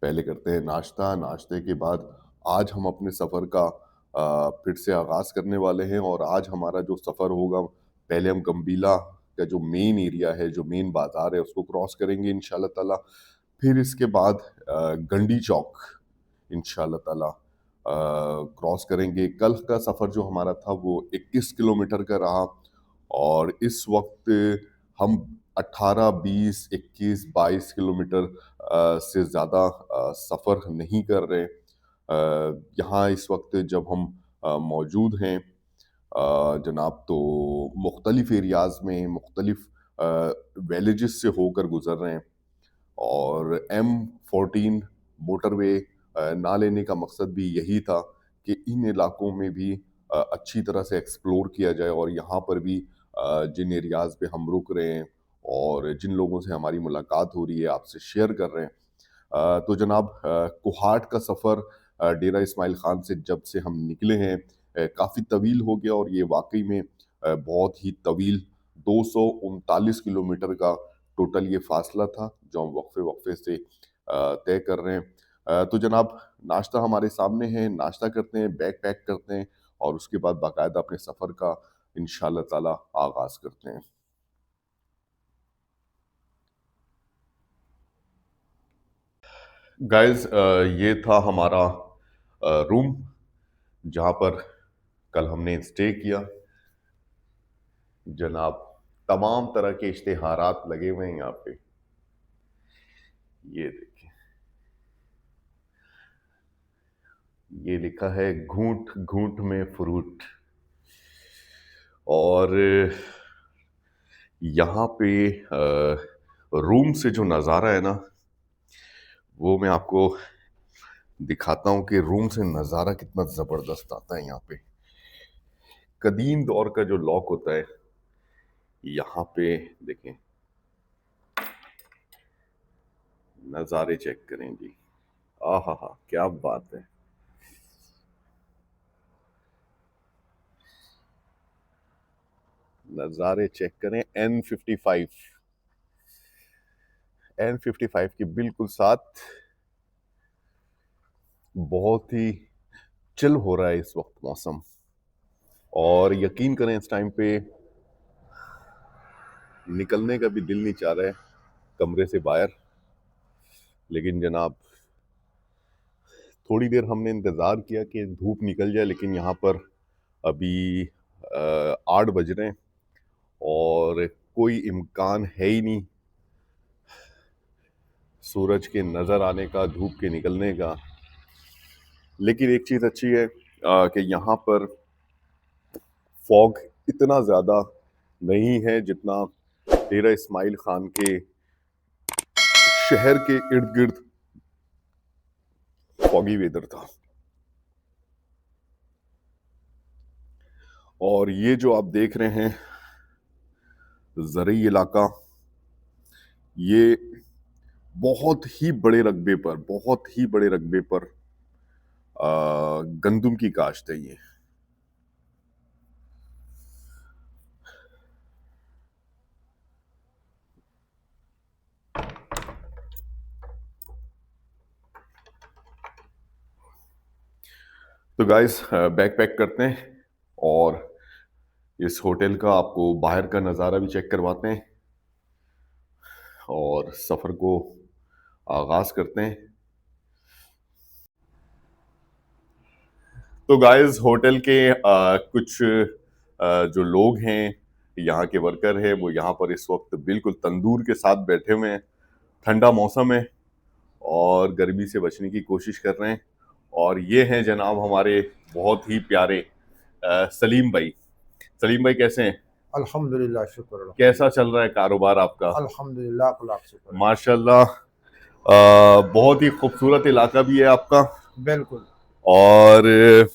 पहले करते हैं नाश्ता। नाश्ते के बाद आज हम अपने सफ़र का फिर से आगाज़ करने वाले हैं। और आज हमारा जो सफ़र होगा, पहले हम गंबीला का जो मेन एरिया है, जो मेन बाज़ार है, उसको क्रॉस करेंगे इंशाल्लाह ताला। फिर इसके बाद गंडी चौक इंशाल्लाह ताला क्रॉस करेंगे। कल का सफ़र जो हमारा था वो 21 किलोमीटर का रहा, और इस वक्त हम 18, 20, 21, 22 किलोमीटर से ज़्यादा सफ़र नहीं कर रहे। यहाँ इस वक्त जब हम मौजूद हैं जनाब, तो मुख्तलिफ एरियाज़ में मुख्तलिफ विलेजेस से होकर गुज़र रहे हैं। और M14 मोटरवे ना लेने का मकसद भी यही था कि इन इलाकों में भी अच्छी तरह से एक्सप्लोर किया जाए, और यहाँ पर भी जिन एरियाज़ पे हम रुक रहे हैं और जिन लोगों से हमारी मुलाकात हो रही है आपसे शेयर कर रहे हैं। तो जनाब, कोहाट का सफ़र डेरा इस्माइल ख़ान से जब से हम निकले हैं काफ़ी तवील हो गया, और ये वाकई में बहुत ही तवील 239 किलोमीटर का टोटल ये फासला था जो हम वक्फे वक्फे से तय कर रहे हैं। तो जनाब, नाश्ता हमारे सामने है, नाश्ता करते हैं, बैग पैक करते हैं, और उसके बाद बाकायदा अपने सफ़र का इंशाल्लाह ताला आगाज़ करते हैं। गाइस, ये था हमारा रूम जहाँ पर कल हमने स्टे किया। जनाब, तमाम तरह के इश्तिहारात लगे हुए हैं यहाँ पे, ये देखिए। ये लिखा है घूंट घूंट में फ्रूट। और यहाँ पे रूम से जो नज़ारा है ना, वो मैं आपको दिखाता हूँ कि रूम से नज़ारा कितना ज़बरदस्त आता है। यहाँ पे कदीम दौर का जो लॉक होता है, यहाँ पे देखें, नज़ारे चेक करें जी। आहा हा, क्या बात है। नज़ारे चेक करें। N55 के बिल्कुल साथ बहुत ही चिल हो रहा है इस वक्त मौसम, और यकीन करें इस टाइम पे निकलने का भी दिल नहीं चाह रहा है कमरे से बाहर। लेकिन जनाब, थोड़ी देर हमने इंतज़ार किया कि धूप निकल जाए, लेकिन यहाँ पर अभी 8 बज रहे हैं और कोई इम्कान है ही नहीं सूरज के नज़र आने का, धूप के निकलने का। लेकिन एक चीज़ अच्छी है कि यहाँ पर फॉग इतना ज़्यादा नहीं है जितना डेरा इस्माइल खान के शहर के इर्द गिर्द फॉगी वेदर था। और ये जो आप देख रहे हैं ज़रई इलाका, ये बहुत ही बड़े रकबे पर गंदम की काश्त है ये। तो गाइस बैग पैक करते हैं और इस होटल का आपको बाहर का नज़ारा भी चेक करवाते हैं और सफ़र को आगाज करते हैं। तो गाइस होटल के कुछ जो लोग हैं, यहाँ के वर्कर हैं, वो यहाँ पर इस वक्त बिल्कुल तंदूर के साथ बैठे हुए हैं। ठंडा मौसम है और गर्मी से बचने की कोशिश कर रहे हैं। और ये हैं जनाब हमारे बहुत ही प्यारे सलीम भाई। सलीम भाई कैसे हैं? अल्हम्दुलिल्लाह, शुक्र अल्लाह। कैसा चल रहा है कारोबार आपका? अल्हम्दुलिल्लाह, लाख शुक्र। माशाल्लाह, बहुत ही खूबसूरत इलाका भी है आपका। बिल्कुल और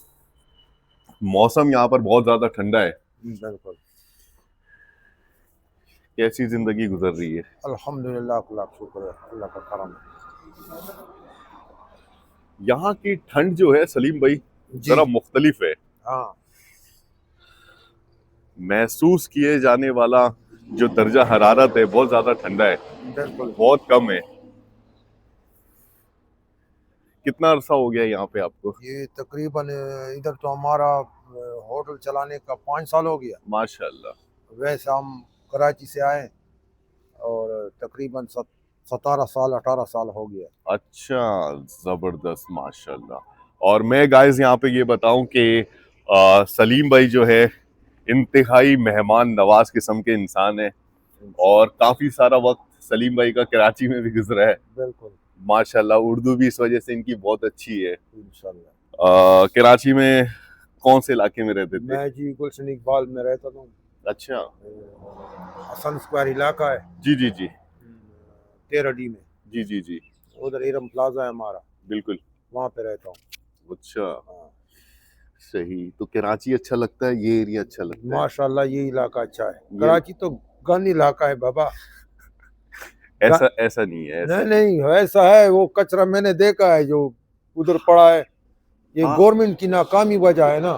मौसम यहाँ पर बहुत ज्यादा ठंडा है। बिल्कुल। कैसी जिंदगी गुजर रही है? अल्हम्दुलिल्लाह, लाख शुक्र है, अल्लाह का करम। यहाँ की ठंड जो है सलीम भाई जरा मुख्तलिफ है। हाँ, महसूस किए जाने वाला जो दर्जा हरारत है बहुत ज्यादा ठंडा है, बिल्कुल। बहुत कम है। कितना अरसा हो गया यहाँ पे आपको? ये तकरीबन इधर तो हमारा होटल चलाने का 5 साल हो गया। माशाल्लाह। वैसे हम कराची से आए और तकरीबन 17 साल 18 साल हो गया। अच्छा, जबरदस्त, माशाल्लाह। और मैं गाइस यहाँ पे ये बताऊं कि सलीम भाई जो है इंतहाई मेहमान नवाज किस्म के इंसान है और काफी सारा वक्त सलीम भाई का कराची में भी गुजरा है। बिल्कुल, माशाल्लाह, उर्दू भी इस वजह से इनकी बहुत अच्छी है। इंशाल्लाह। कराची में कौन से इलाके में रहते थे? मैं जी गुलशन इकबाल में रहता हूँ। अच्छा, हसन स्क्वायर इलाका है, जी जी जी 13 डी में। जी जी जी, उधर इरम प्लाजा है हमारा, बिल्कुल। वहाँ पे रहता हूँ। अच्छा, हाँ। सही। तो कराची अच्छा लगता है, ये एरिया अच्छा लगता है? माशाल्लाह, ये इलाका अच्छा है। कराची तो गंद इलाका है बाबा। ऐसा ऐसा नहीं है, ऐसा नहीं ऐसा है, वो कचरा मैंने देखा है जो उधर पड़ा है। ये हाँ। गवर्नमेंट की नाकामी वजह है ना।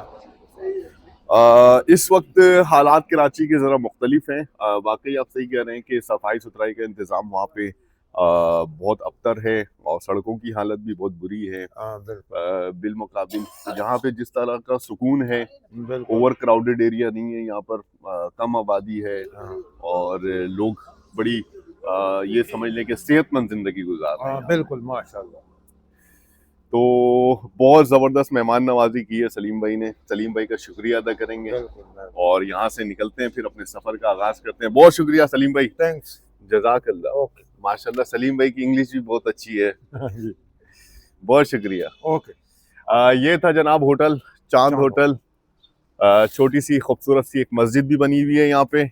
इस वक्त हालात कराची के ज़रा मुख्तलिफ हैं। वाकई आप सही कह रहे हैं कि सफाई सुथराई का इंतज़ाम वहाँ पे बहुत अबतर है और सड़कों की हालत भी बहुत बुरी है। बिलमुकाबिल यहाँ पे जिस तरह का सुकून है, ओवर क्राउडेड एरिया नहीं है यहाँ पर, कम आबादी है और लोग बड़ी ये समझ लें कि सेहतमंद जिंदगी गुजार रहे हैं। बिल्कुल, माशाल्लाह। तो बहुत ज़बरदस्त मेहमान नवाजी की है सलीम भाई ने। सलीम भाई का शुक्रिया अदा करेंगे और यहाँ से निकलते हैं, फिर अपने सफ़र का आगाज करते हैं। बहुत शुक्रिया सलीम भाई, थैंक्स, जज़ाकल्लाह। ओके। माशाल्लाह, सलीम भाई की इंग्लिश भी बहुत अच्छी है। बहुत शुक्रिया। ओके। ये था जनाब होटल चांद होटल। छोटी सी खूबसूरत सी एक मस्जिद भी बनी हुई है यहाँ पे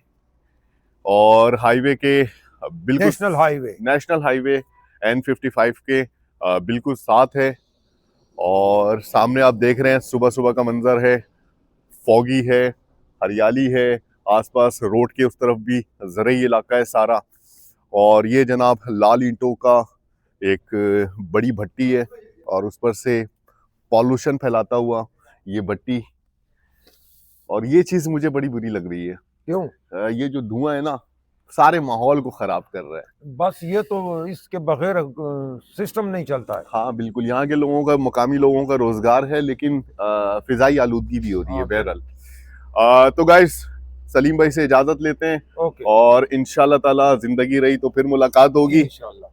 और हाईवे के बिल्कुल नेशनल हाईवे N55 के बिल्कुल साथ है। और सामने आप देख रहे हैं सुबह सुबह का मंजर है, फॉगी है, हरियाली है, आसपास रोड के उस तरफ भी ज़रई इलाका है सारा। और ये जनाब लाल ईंटों का एक बड़ी भट्टी है और उस पर से पॉल्यूशन फैलाता हुआ ये भट्टी। और ये चीज़ मुझे बड़ी बुरी लग रही है। क्यों? ये जो धुआं है ना, सारे माहौल को खराब कर रहा है। बस ये तो इसके बगैर सिस्टम नहीं चलता है। हाँ बिल्कुल, यहाँ के लोगों का, मकामी लोगों का रोजगार है, लेकिन फिजाई आलूदगी भी हो रही है। बहरहाल तो गाइस सलीम भाई से इजाजत लेते हैं। ओके। और इंशाल्लाह ताला जिंदगी रही तो फिर मुलाकात होगी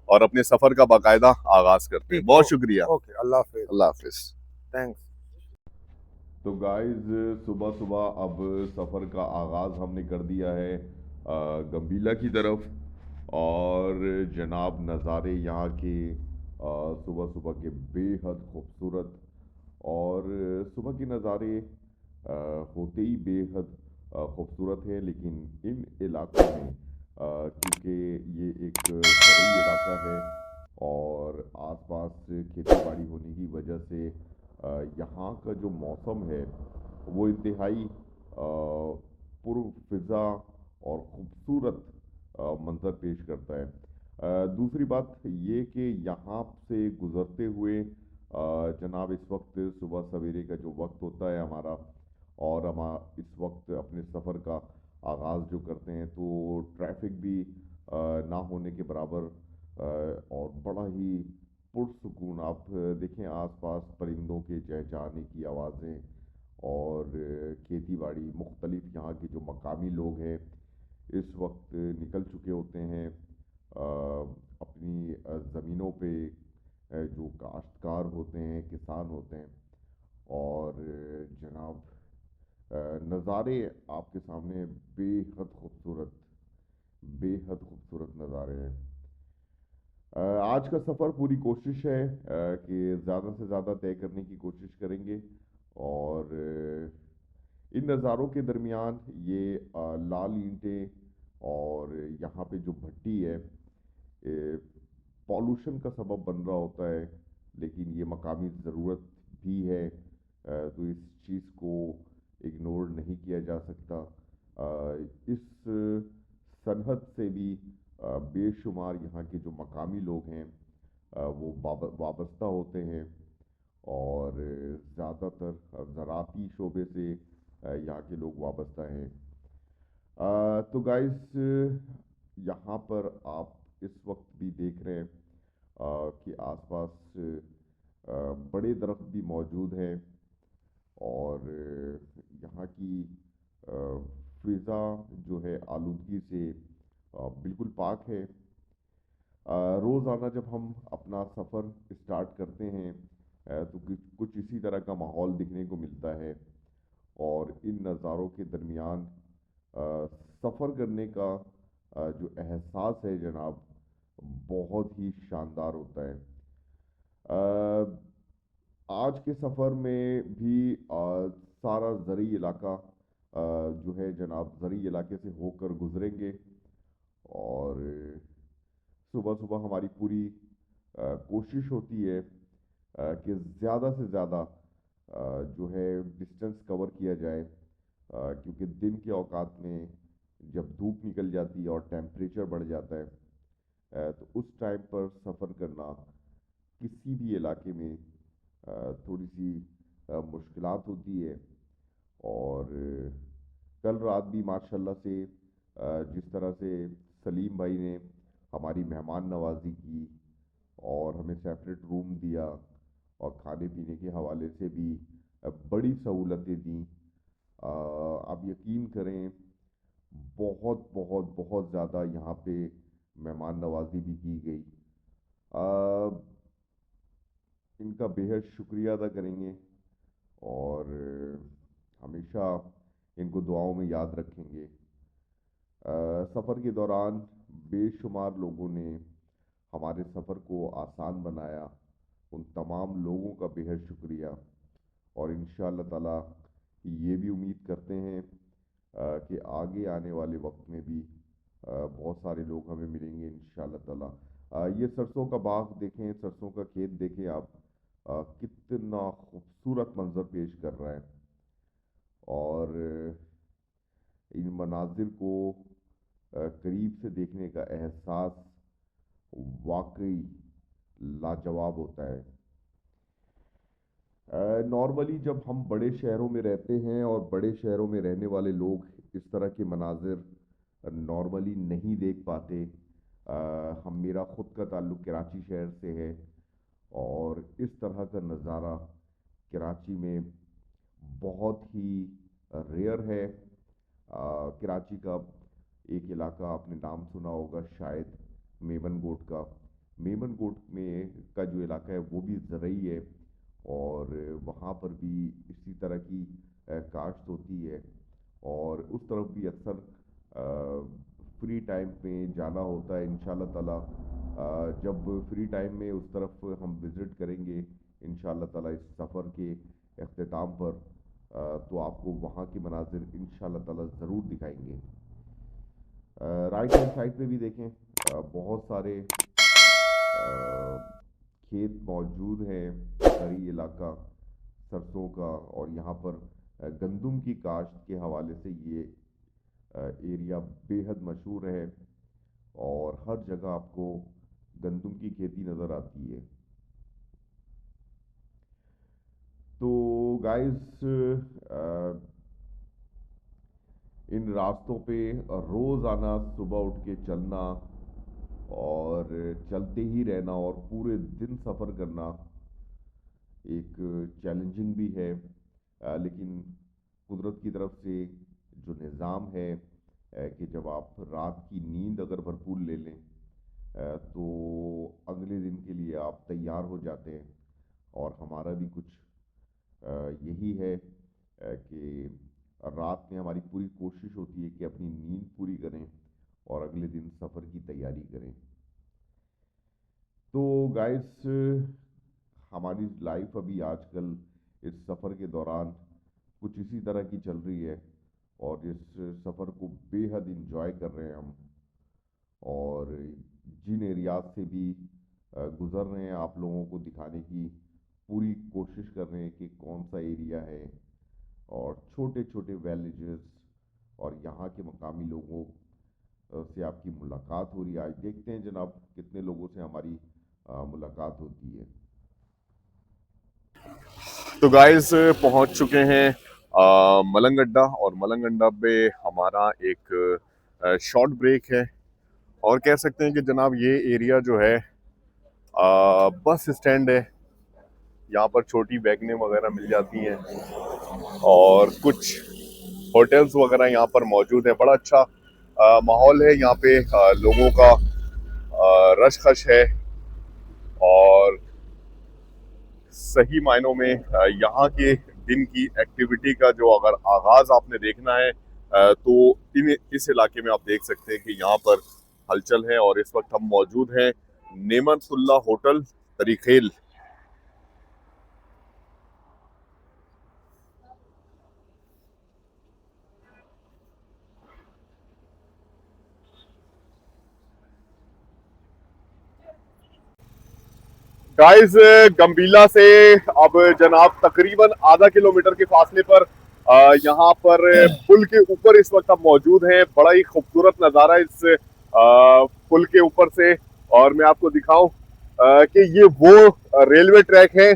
और अपने सफर का बाकायदा आगाज करते हैं। बहुत शुक्रिया। ओके, अल्लाह हाफिज। अल्लाह हाफिज। थैंक्स। तो गाइस सुबह सुबह अब सफ़र का आगाज़ हमने कर दिया है गंबीला की तरफ। और जनाब नज़ारे यहाँ के सुबह सुबह के बेहद खूबसूरत और सुबह के नज़ारे होते ही बेहद खूबसूरत है, लेकिन इन इलाकों में क्योंकि ये एक ज़रूरी इलाका है और आसपास खेती बाड़ी होने की वजह से यहाँ का जो मौसम है वो इंतहाई पुरफ़िज़ा और ख़ूबसूरत मंज़र पेश करता है। दूसरी बात ये कि यहाँ से गुज़रते हुए जनाब इस वक्त सुबह सवेरे का जो वक्त होता है हमारा, और हम इस वक्त अपने सफ़र का आगाज़ जो करते हैं तो ट्रैफिक भी ना होने के बराबर और बड़ा ही पुरसुकून, आप देखें आसपास परिंदों के चहचहाने की आवाज़ें और खेती बाड़ी, मुख्तलिफ यहाँ के जो मकामी लोग हैं इस वक्त निकल चुके होते हैं अपनी ज़मीनों पे, जो काश्तकार होते हैं, किसान होते हैं, और जनाब नज़ारे आपके सामने बेहद खूबसूरत नज़ारे हैं। आज का सफ़र पूरी कोशिश है कि ज़्यादा से ज़्यादा तय करने की कोशिश करेंगे, और इन नज़ारों के दरमियान ये लाल ईंटें और यहाँ पे जो भट्टी है पॉल्यूशन का सबब बन रहा होता है, लेकिन ये मकामी ज़रूरत भी है, तो इस चीज़ को इग्नोर नहीं किया जा सकता। इस सनहत से भी बेशुमार यहाँ के जो मकामी लोग हैं वो वाबस्ता होते हैं, और ज़्यादातर ज़राअती शोबे से यहाँ के लोग वाबस्ता हैं। तो गाइस, यहाँ पर आप इस वक्त भी देख रहे हैं कि आसपास बड़े दरख्त भी मौजूद हैं, और यहाँ की फ़िज़ा जो है आलूदगी से बिल्कुल पाक है। रोज़ाना जब हम अपना सफ़र स्टार्ट करते हैं तो कुछ इसी तरह का माहौल दिखने को मिलता है, और इन नज़ारों के दरमियान सफ़र करने का जो एहसास है जनाब बहुत ही शानदार होता है। आज के सफ़र में भी सारा ज़रई इलाका जो है जनाब ज़रई इलाके से होकर गुज़रेंगे, और सुबह सुबह हमारी पूरी कोशिश होती है कि ज़्यादा से ज़्यादा जो है डिस्टेंस कवर किया जाए, क्योंकि दिन के औकात में जब धूप निकल जाती है और टेम्परेचर बढ़ जाता है तो उस टाइम पर सफ़र करना किसी भी इलाके में थोड़ी सी मुश्किलात होती है। और कल रात भी माशाल्लाह से जिस तरह से सलीम भाई ने हमारी मेहमान नवाजी की और हमें सेपरेट रूम दिया और खाने पीने के हवाले से भी बड़ी सहूलतें दी, आप यकीन करें बहुत बहुत बहुत ज़्यादा यहाँ पे मेहमान नवाजी भी की गई। इनका बेहद शुक्रिया अदा करेंगे और हमेशा इनको दुआओं में याद रखेंगे। सफ़र के दौरान बेशुमार लोगों ने हमारे सफ़र को आसान बनाया, उन तमाम लोगों का बेहद शुक्रिया, और इंशाअल्लाह ताला ये भी उम्मीद करते हैं कि आगे आने वाले वक्त में भी बहुत सारे लोग हमें मिलेंगे इंशाअल्लाह ताला। ये सरसों का बाग देखें, सरसों का खेत देखें आप, कितना खूबसूरत मंजर पेश कर रहा है, और इन मनाजिर को करीब से देखने का एहसास वाकई लाजवाब होता है। नॉर्मली जब हम बड़े शहरों में रहते हैं और बड़े शहरों में रहने वाले लोग इस तरह के मनाजिर नॉर्मली नहीं देख पाते। मेरा ख़ुद का ताल्लुक़ कराची शहर से है, और इस तरह का नज़ारा कराची में बहुत ही रेयर है। कराची का एक इलाका आपने नाम सुना होगा शायद मेमन गोट का। मेमन गोट में का जो इलाका है वो भी ज़रई है, और वहाँ पर भी इसी तरह की काश्त होती है, और उस तरफ भी अक्सर फ्री टाइम में जाना होता है। इंशाअल्लाह ताला जब फ्री टाइम में उस तरफ हम विज़िट करेंगे इंशाअल्लाह ताला इस सफ़र के अख्तिताम पर, तो आपको वहाँ के मनाजिर इंशाल्लाह ताला ज़रूर दिखाएंगे। राइट हैंड साइड पे भी देखें, बहुत सारे खेत मौजूद हैं, शहरी इलाका सरसों का, और यहाँ पर गंदम की काश्त के हवाले से ये एरिया बेहद मशहूर है और हर जगह आपको गंदम की खेती नज़र आती है। तो गाइस, इन रास्तों पे रोज़ाना सुबह उठ के चलना और चलते ही रहना और पूरे दिन सफ़र करना एक चैलेंजिंग भी है, लेकिन कुदरत की तरफ से जो निज़ाम है कि जब आप रात की नींद अगर भरपूर ले लें तो अगले दिन के लिए आप तैयार हो जाते हैं। और हमारा भी कुछ यही है कि रात में हमारी पूरी कोशिश होती है कि अपनी नींद पूरी करें और अगले दिन सफ़र की तैयारी करें। तो गाइस, हमारी लाइफ अभी आजकल इस सफ़र के दौरान कुछ इसी तरह की चल रही है और इस सफ़र को बेहद इंजॉय कर रहे हैं हम, और जिन एरियाज से भी गुज़र रहे हैं आप लोगों को दिखाने की पूरी कोशिश कर रहे हैं कि कौन सा एरिया है, और छोटे छोटे विलेजेस और यहाँ के मकामी लोगों से आपकी मुलाकात हो रही है। आज देखते हैं जनाब कितने लोगों से हमारी मुलाकात होती है। तो गाइस, पहुंच चुके हैं मलंग अड्डा, और मलंग अड्डा पे हमारा एक शॉर्ट ब्रेक है, और कह सकते हैं कि जनाब ये एरिया जो है बस स्टैंड है। यहाँ पर छोटी वैगनें वगैरह मिल जाती हैं और कुछ होटल्स वगैरह यहाँ पर मौजूद है। बड़ा अच्छा माहौल है यहाँ पे, लोगों का रश खश है, और सही मायनों में यहाँ के दिन की एक्टिविटी का जो अगर आगाज आपने देखना है तो इस इलाके में आप देख सकते हैं कि यहाँ पर हलचल है। और इस वक्त हम मौजूद हैं नेमतुल्ला होटल तरीखेल। गाइस, गंभीला से अब जनाब तकरीबन आधा किलोमीटर के फासले पर यहाँ पर पुल के ऊपर इस वक्त हम मौजूद हैं। बड़ा ही खूबसूरत नज़ारा इस पुल के ऊपर से, और मैं आपको दिखाऊं कि ये वो रेलवे ट्रैक है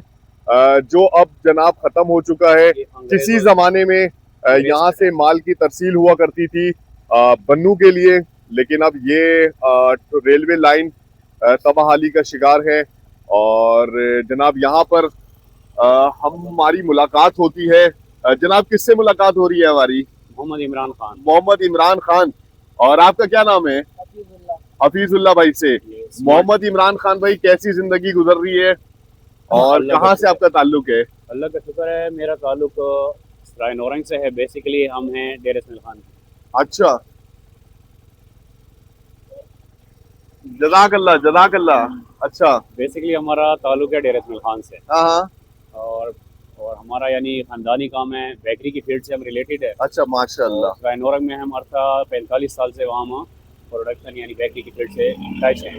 जो अब जनाब खत्म हो चुका है। किसी जमाने में यहाँ से माल की तरसील हुआ करती थी बन्नू के लिए, लेकिन अब ये रेलवे लाइन तबाहाली का शिकार है। और जनाब यहाँ पर हमारी मुलाकात होती है। जनाब किससे मुलाकात हो रही है हमारी? मोहम्मद इमरान खान। मोहम्मद इमरान खान। और आपका क्या नाम है? हफीजुल्लाह भाई से। मोहम्मद इमरान खान भाई, कैसी जिंदगी गुजर रही है और कहाँ से आपका ताल्लुक है? अल्लाह का शुक्र है, मेरा ताल्लुक सराय नौरंग से है। बेसिकली हम हैं डेर इस्माइल खान। अच्छा, जज़ाकल्लाह जज़ाकल्लाह। अच्छा, बेसिकली हमारा ताल्लुक है डेर इस्माइल खान से। हाँ, और हमारा यानी खानदानी काम है, बेकरी की फील्ड से हम रिलेटेड है। अच्छा, माशाल्लाह। सराय नौरंग में हम अर्सा 45 साल से वहाँ प्रोडक्शन यानी बेकरी की फील्ड से अटैच हैं।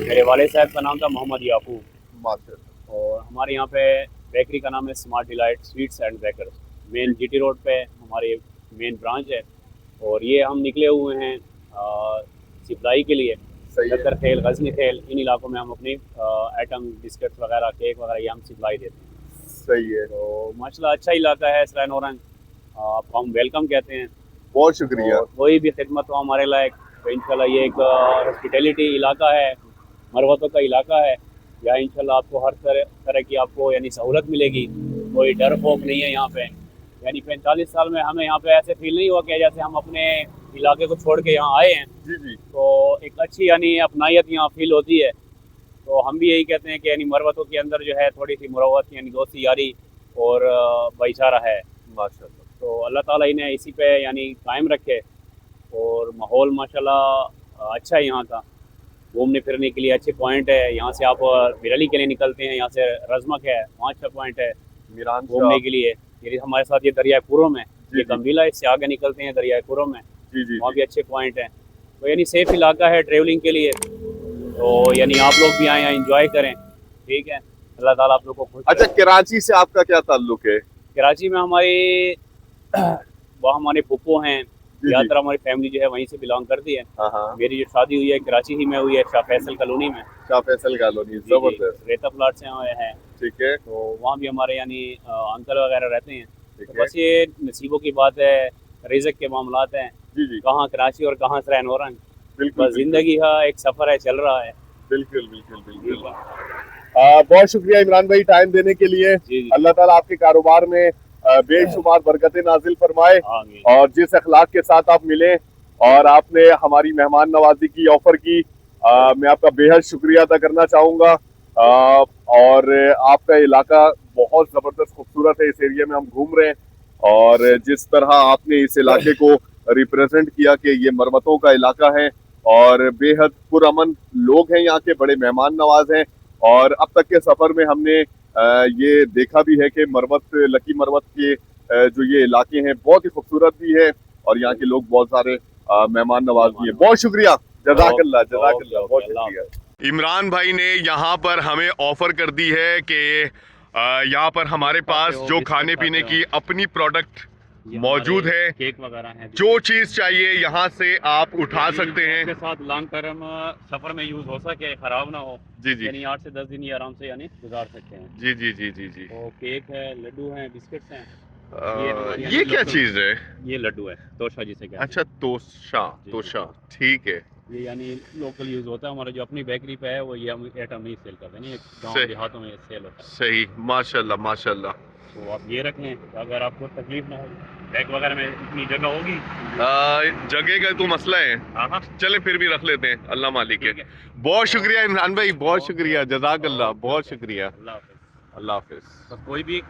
मेरे वाले साहब का नाम था मोहम्मद याकूब, माशाल्लाह। और हमारे यहाँ पे बेकरी का नाम है smart delight sweets and bakers. Main GT road पे हमारी मेन ब्रांच है, और ये हम निकले हुए हैं सप्लाई के लिए। लक्कर खेल, गजनी खेल, इन इलाकों में हम अपनी आइटम बिस्किट वगैरह, केक वगैरह ये हम सप्लाई देते हैं। सही है। तो माशाल्लाह अच्छा इलाका है सराय नौरंग, आपको हम वेलकम कहते हैं। बहुत शुक्रिया। कोई भी खिदमत हो हमारे लायक, तो इंशाल्लाह ये एक हॉस्पिटैलिटी इलाका है, मरवतों का इलाका है। यहाँ इंशाल्लाह आपको हर तरह की आपको यानी सहूलत मिलेगी। कोई डर खौफ नहीं है यहाँ पे। यानी 45 साल में हमें यहाँ पे ऐसे फील नहीं हुआ कि जैसे हम अपने इलाके को छोड़ के यहाँ आए हैं। जी जी। तो एक अच्छी यानी अपनायत यहाँ फील होती है। तो हम भी यही कहते हैं कि यानी मरवतों के अंदर जो है थोड़ी सी मुरवत यानी दोस्ती यारी और भाईचारा है माशाल्लाह। तो अल्लाह ताला इन्हें इसी पे यानी कायम रखे। और माहौल माशाल्लाह अच्छा है यहाँ का, घूमने फिरने के लिए अच्छे पॉइंट है। यहाँ से आप बिरली के लिए निकलते हैं, यहाँ से रजमक है, वहाँ अच्छा पॉइंट है घूमने के लिए। ये हमारे साथ ये दरिया कुरम है, जी, ये जी। गंभीला, इससे आगे निकलते हैं दरिया कुरम है, जी जी वहाँ भी अच्छे पॉइंट हैं। तो यानी सेफ इलाका है ट्रेवलिंग के लिए, तो यानी आप लोग भी आए यहाँ इंजॉय करें, ठीक है। अल्लाह ताला आप लोग को खुश अच्छा, रखे। कराची से आपका क्या ताल्लुक है? कराची में हमारे वहाँ हमारे फूफो हैं, जी, ज़्यादातर हमारी फैमिली जो है वहीं से बिलोंग करती है। हाँ हाँ, मेरी जो शादी हुई है कराची ही में हुई है, शाह फैसल कॉलोनी में। शाह फैसल कॉलोनी, जी, जी, जबरदस्त। रेता प्लाट से हैं, ठीक है, तो वहाँ भी हमारे यानी अंकल वगैरह रहते हैं। ठीक तो है। बस ये नसीबों की बात है, रिज़्क के मामलात हैं, जी जी, कहाँ कराची और कहाँ सराय नौरंग। बिल्कुल बस जिंदगी का एक सफ़र है, चल रहा है। बिल्कुल बिल्कुल ठीक बिल्कुल। है। बहुत शुक्रिया इमरान भाई टाइम देने के लिए। जी जी, अल्लाह ताला आपके कारोबार में बेशुमार बरकतें नाजिल फरमाए, आमीन। और जिस अखलाक के साथ आप मिले और आपने हमारी मेहमान नवाजी की ऑफर की, मैं आपका बेहद शुक्रिया अदा करना चाहूँगा। और आपका इलाका बहुत ज़बरदस्त खूबसूरत है, इस एरिया में हम घूम रहे हैं, और जिस तरह आपने इस इलाके को रिप्रेजेंट किया कि ये मरवतों का इलाका है और बेहद पुरअमन लोग हैं, यहाँ के बड़े मेहमान नवाज हैं। और अब तक के सफ़र में हमने ये देखा भी है कि मरवत, लकी मरवत के जो ये इलाके हैं बहुत ही खूबसूरत भी है, और यहाँ के लोग बहुत सारे मेहमान नवाज भी हैं। बहुत शुक्रिया, जज़ाकल्लाह जज़ाकल्लाह, बहुत शुक्रिया। इमरान भाई ने यहाँ पर हमें ऑफर कर दी है कि यहाँ पर हमारे पास जो खाने पीने की अपनी प्रोडक्ट मौजूद है, केक वगैरह हैं, जो चीज़ चाहिए यहाँ से आप उठा सकते हैं। के साथ लॉन्ग टर्म सफर में यूज हो सके, खराब ना हो। जी जी यानी 8 से 10 दिन ये आराम से यानी गुजार सकते हैं। जी जी जी जी जी। तो केक है, लड्डू हैं, बिस्किट्स हैं। ये क्या चीज़ है? ये लड्डू है, तोशा जिसे कहते अच्छा, तोशा, जी, तोशा, ठीक है। हैं। ये यानी लोकल यूज होता है, हमारा जो अपनी बेकरी पे है वो ये हम आइटम ही सेल करते हैं, नहीं गाँव सही। देहातों में सेल होता है। सही, माशाल्लाह माशाल्लाह। तो आप ये रखें, अगर आपको तकलीफ ना हो, बैग वगैरह में इतनी जगह होगी। जगह का तो मसला है, हाँ हाँ, चले फिर भी रख लेते हैं, अल्लाह मालिक है। ठीक है। बहुत शुक्रिया इमरान भाई, बहुत शुक्रिया, जज़ाकल्लाह, बहुत शुक्रिया। अल्लाह हाफ़िज़। अल्लाह हाफिज। तो कोई भी